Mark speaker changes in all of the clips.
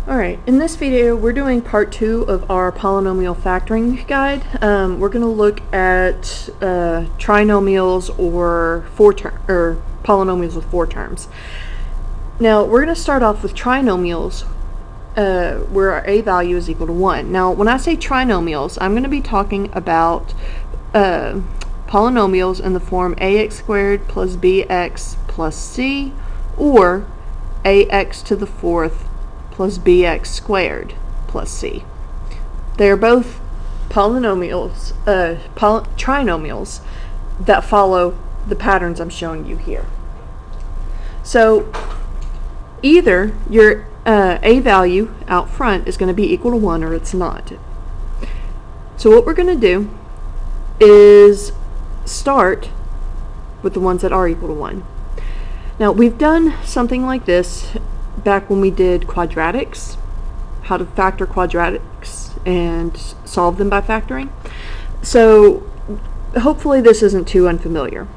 Speaker 1: Alright, in this video we're doing part 2 of our polynomial factoring guide. We're going to look at trinomials or polynomials with 4 terms. Now we're going to start off with trinomials where our a value is equal to 1. Now when I say trinomials, I'm going to be talking about polynomials in the form ax squared plus bx plus c, or ax to the fourth plus bx squared plus c. They are both polynomials, trinomials that follow the patterns I'm showing you here. So either your a value out front is going to be equal to 1 or it's not. So what we're going to do is start with the ones that are equal to 1. Now we've done something like this back when we did quadratics, how to factor quadratics and solve them by factoring. So hopefully this isn't too unfamiliar.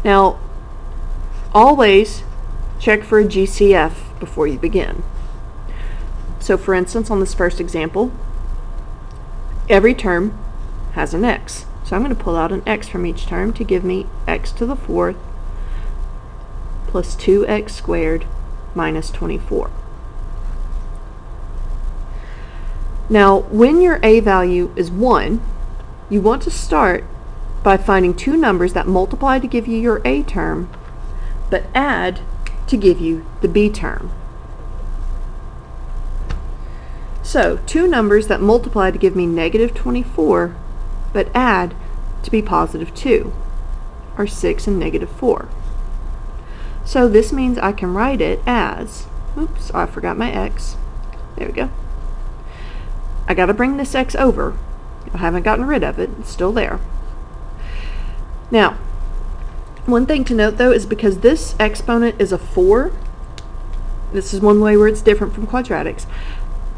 Speaker 1: Now always check for a GCF before you begin. So for instance, on this first example, every term has an x. So I'm going to pull out an x from each term to give me x to the fourth plus 2x squared minus 24. Now when your a value is 1, you want to start by finding two numbers that multiply to give you your a term but add to give you the b term. So two numbers that multiply to give me negative 24 but add to be positive 2 are 6 and negative 4. So this means I can write it as, oops, I forgot my x. There we go. I got to bring this x over. I haven't gotten rid of it. It's still there. Now, one thing to note though is because this exponent is a 4, this is one way where it's different from quadratics.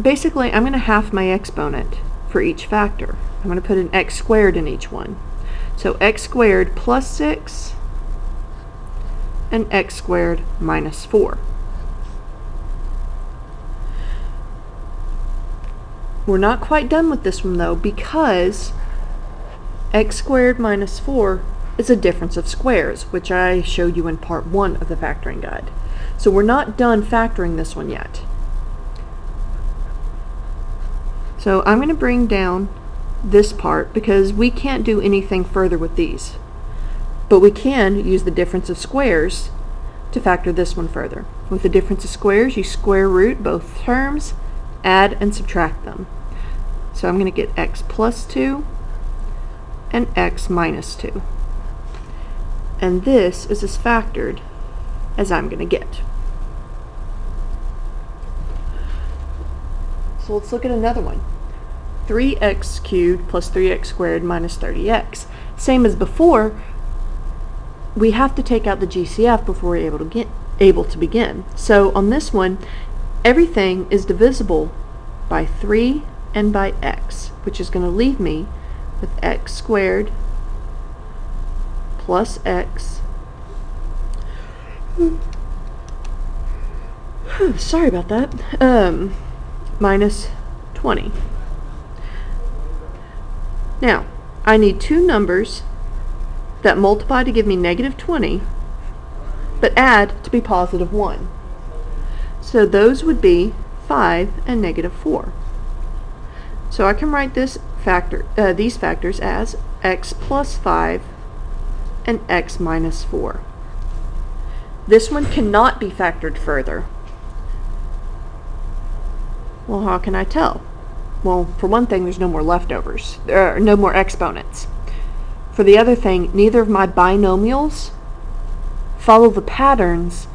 Speaker 1: Basically, I'm going to half my exponent for each factor. I'm going to put an x squared in each one. So x squared plus 6 and x squared minus 4. We're not quite done with this one though, because x squared minus 4 is a difference of squares, which I showed you in part 1 of the factoring guide. So we're not done factoring this one yet. So I'm going to bring down this part because we can't do anything further with these. But we can use the difference of squares to factor this one further. With the difference of squares, you square root both terms, add and subtract them. So I'm going to get x plus 2 and x minus 2. And this is as factored as I'm going to get. So let's look at another one. 3x cubed plus 3x squared minus 30x. Same as before, we have to take out the GCF before we're able to begin. So on this one, everything is divisible by 3 and by x, which is going to leave me with x squared plus x. Sorry about that. Minus 20. Now, I need two numbers that multiply to give me negative 20, but add to be positive 1. So those would be 5 and negative 4. So I can write this these factors as x plus 5 and x minus 4. This one cannot be factored further. Well, how can I tell? Well, for one thing, there's no more leftovers. There are no more exponents. For the other thing, neither of my binomials follow the patterns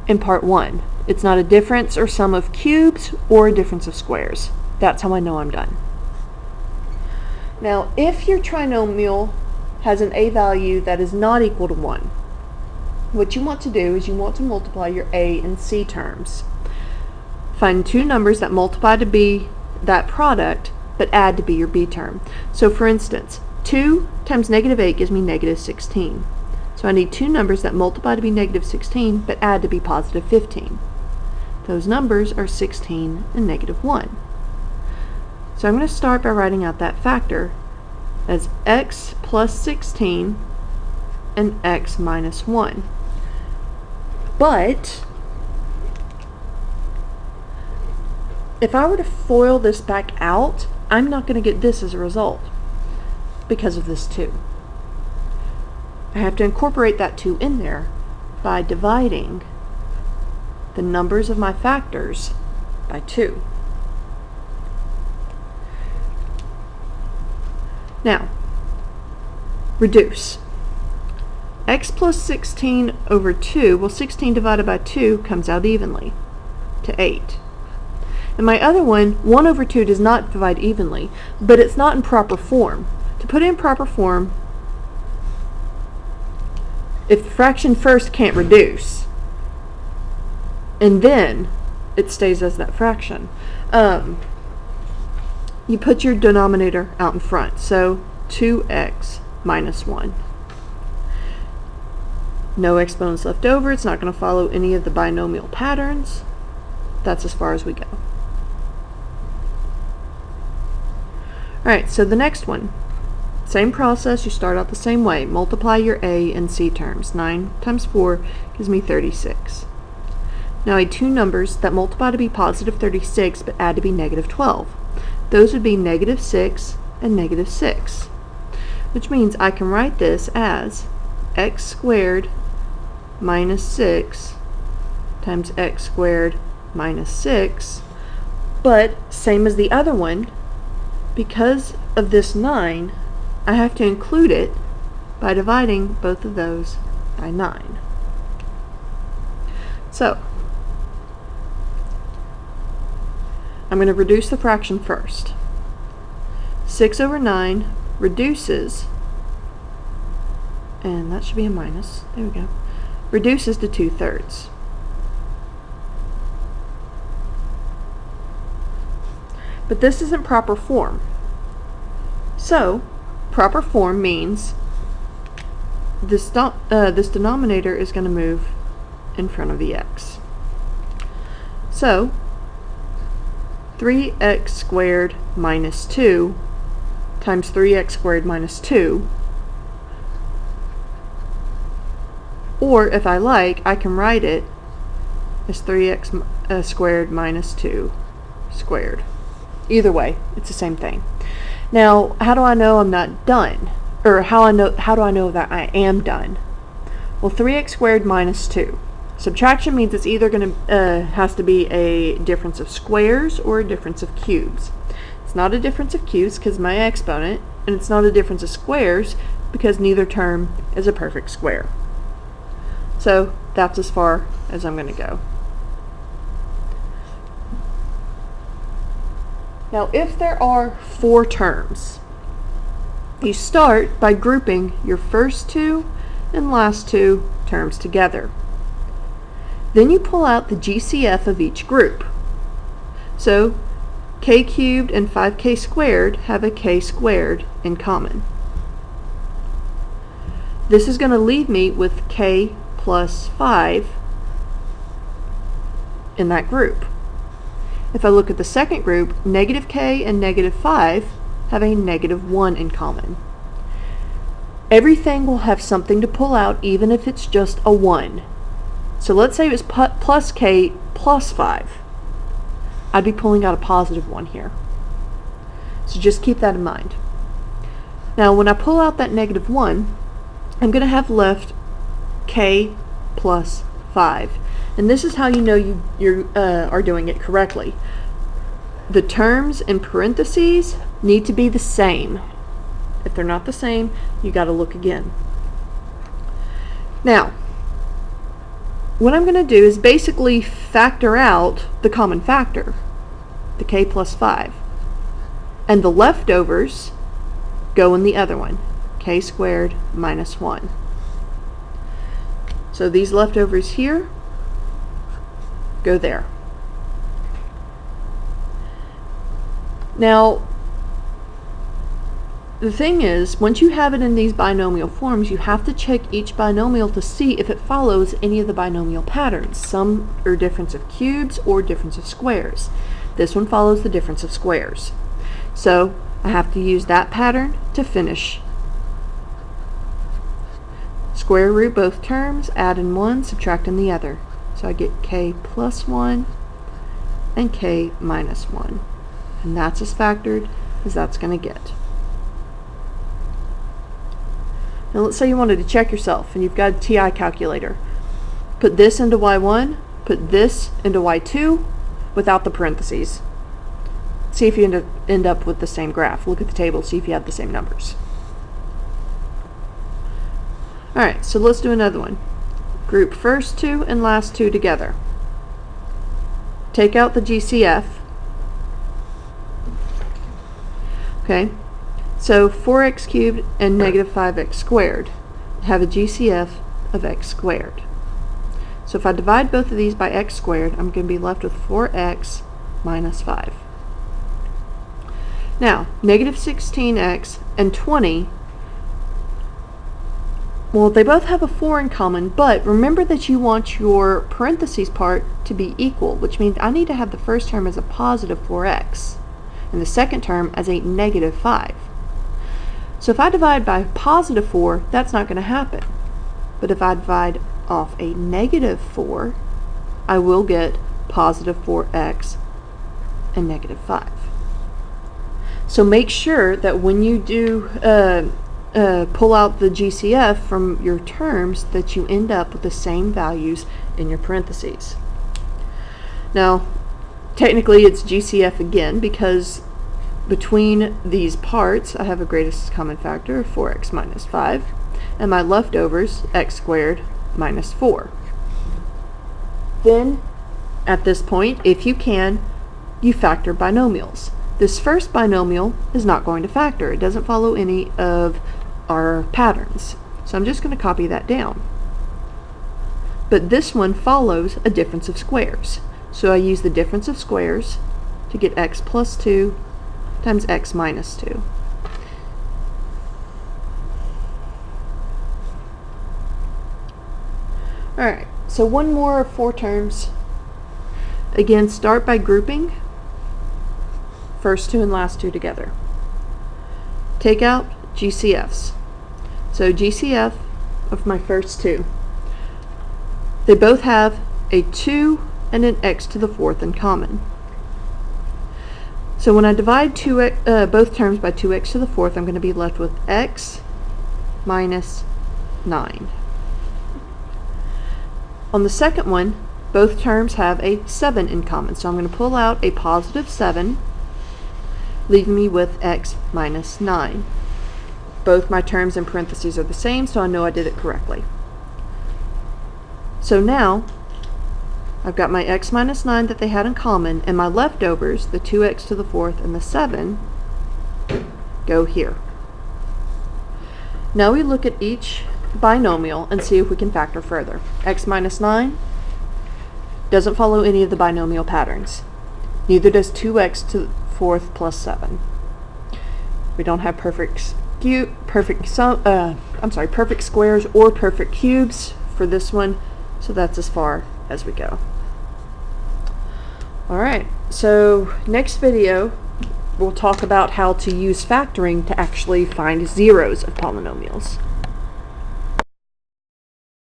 Speaker 1: in part 1. It's not a difference or sum of cubes or a difference of squares. That's how I know I'm done. Now, if your trinomial has an a value that is not equal to 1, what you want to do is you want to multiply your a and c terms. Find two numbers that multiply to be that product, but add to be your b term. So for instance, 2 times negative 8 gives me negative 16. So I need two numbers that multiply to be negative 16, but add to be positive 15. Those numbers are 16 and negative 1. So I'm going to start by writing out that factor as x plus 16 and x minus 1. But if I were to FOIL this back out, I'm not going to get this as a result because of this 2. I have to incorporate that 2 in there by dividing the numbers of my factors by 2. Now, reduce. X plus 16 over 2, well 16 divided by 2 comes out evenly to 8. And my other one, 1 over 2 does not divide evenly, but it's not in proper form. To put it in proper form, if the fraction first can't reduce, and then it stays as that fraction, you put your denominator out in front. So 2x minus 1. No exponents left over. It's not going to follow any of the binomial patterns. That's as far as we go. Alright, so the next one. Same process, you start out the same way. Multiply your a and c terms. 9 times 4 gives me 36. Now I had two numbers that multiply to be positive 36 but add to be negative 12. Those would be negative 6 and negative 6, which means I can write this as x squared minus 6 times x squared minus 6, but same as the other one, because of this 9, I have to include it by dividing both of those by 9. So, I'm going to reduce the fraction first. 6 over 9 reduces, and that should be a minus, there we go, reduces to 2/3. But this isn't proper form. So, proper form means this denominator is going to move in front of the x. So, 3x squared minus 2 times 3x squared minus 2, or if I like, I can write it as 3x squared minus 2 squared. Either way, it's the same thing. Now, how do I know I'm not done? Or how do I know that I am done? Well, 3x squared minus 2. Subtraction means it's either going to has to be a difference of squares or a difference of cubes. It's not a difference of cubes because my exponent, and it's not a difference of squares because neither term is a perfect square. So that's as far as I'm going to go. Now, if there are 4 terms, you start by grouping your first 2 and last 2 terms together. Then you pull out the GCF of each group. So, k cubed and 5k squared have a k squared in common. This is going to leave me with k plus 5 in that group. If I look at the second group, negative k and negative 5 have a negative 1 in common. Everything will have something to pull out even if it's just a 1. So let's say it was plus k plus 5. I'd be pulling out a positive 1 here. So just keep that in mind. Now when I pull out that negative 1, I'm going to have left k plus 5. And this is how you know you are doing it correctly. The terms in parentheses need to be the same. If they're not the same, you got to look again. Now, what I'm going to do is basically factor out the common factor, the k plus 5. And the leftovers go in the other one, k squared minus 1. So these leftovers here go there. Now, the thing is, once you have it in these binomial forms, you have to check each binomial to see if it follows any of the binomial patterns. Some are difference of cubes or difference of squares. This one follows the difference of squares. So I have to use that pattern to finish. Square root both terms, add in one, subtract in the other. So I get k plus 1 and k minus 1. And that's as factored as that's going to get. Now let's say you wanted to check yourself and you've got a TI calculator. Put this into y1, put this into y2 without the parentheses. See if you end up with the same graph. Look at the table, see if you have the same numbers. Alright, so let's do another one. Group first two and last two together. Take out the GCF. Okay. So 4x cubed and negative 5x squared have a GCF of x squared. So if I divide both of these by x squared, I'm going to be left with 4x minus 5. Now, negative 16x and 20, well, they both have a 4 in common, but remember that you want your parentheses part to be equal, which means I need to have the first term as a positive 4x and the second term as a negative 5. So if I divide by positive 4, that's not going to happen. But if I divide off a negative 4, I will get positive 4x and negative 5. So make sure that when you do pull out the GCF from your terms that you end up with the same values in your parentheses. Now, technically it's GCF again because between these parts, I have a greatest common factor of 4x minus 5, and my leftovers, x squared minus 4. Then, at this point, if you can, you factor binomials. This first binomial is not going to factor. It doesn't follow any of our patterns. So I'm just going to copy that down. But this one follows a difference of squares. So I use the difference of squares to get x plus 2 times x minus 2. Alright, so one more of 4 terms. Again, start by grouping first two and last two together. Take out GCFs. So GCF of my first two. They both have a 2 and an x to the 4th in common. So when I divide both terms by 2x to the 4th, I'm going to be left with x minus 9. On the second one, both terms have a 7 in common. So I'm going to pull out a positive 7, leaving me with x minus 9. Both my terms in parentheses are the same, so I know I did it correctly. So now, I've got my x minus 9 that they had in common, and my leftovers, the 2x to the 4th and the 7, go here. Now we look at each binomial and see if we can factor further. X minus 9 doesn't follow any of the binomial patterns. Neither does 2x to the 4th plus 7. We don't have perfect squares or perfect cubes for this one, so that's as far as we go. Alright, so next video we'll talk about how to use factoring to actually find zeros of polynomials.